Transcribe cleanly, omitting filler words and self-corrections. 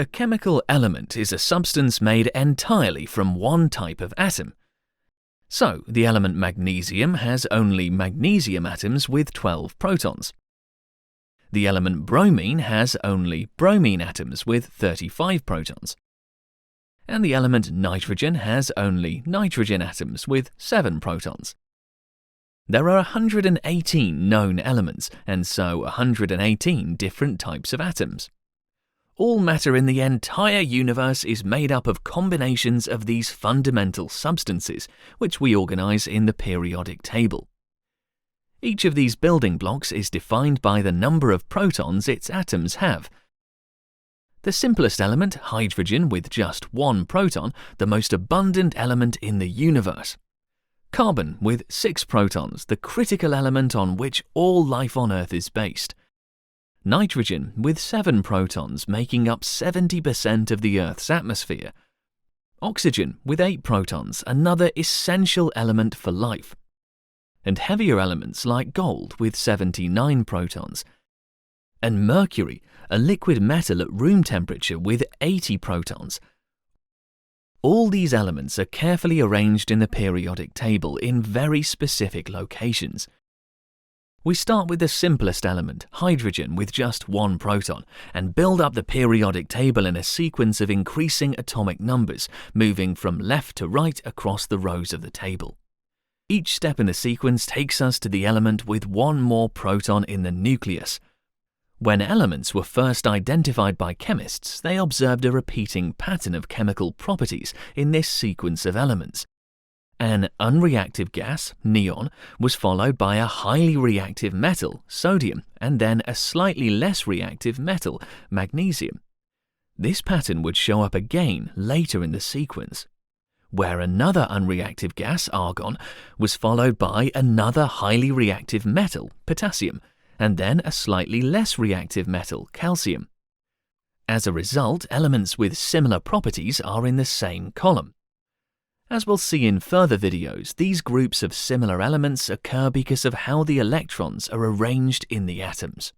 A chemical element is a substance made entirely from one type of atom. So, the element magnesium has only magnesium atoms with 12 protons. The element bromine has only bromine atoms with 35 protons. And the element nitrogen has only nitrogen atoms with 7 protons. There are 118 known elements, and so 118 different types of atoms. All matter in the entire universe is made up of combinations of these fundamental substances, which we organize in the periodic table. Each of these building blocks is defined by the number of protons its atoms have. The simplest element, hydrogen with just 1 proton, the most abundant element in the universe. Carbon with 6 protons, the critical element on which all life on Earth is based. Nitrogen with 7 protons, making up 70% of the Earth's atmosphere. Oxygen with 8 protons, another essential element for life. And heavier elements like gold with 79 protons. And mercury, a liquid metal at room temperature with 80 protons. All these elements are carefully arranged in the periodic table in very specific locations. We start with the simplest element, hydrogen, with just 1 proton, and build up the periodic table in a sequence of increasing atomic numbers, moving from left to right across the rows of the table. Each step in the sequence takes us to the element with 1 more proton in the nucleus. When elements were first identified by chemists, they observed a repeating pattern of chemical properties in this sequence of elements. An unreactive gas, neon, was followed by a highly reactive metal, sodium, and then a slightly less reactive metal, magnesium. This pattern would show up again later in the sequence, where another unreactive gas, argon, was followed by another highly reactive metal, potassium, and then a slightly less reactive metal, calcium. As a result, elements with similar properties are in the same column. As we'll see in further videos, these groups of similar elements occur because of how the electrons are arranged in the atoms.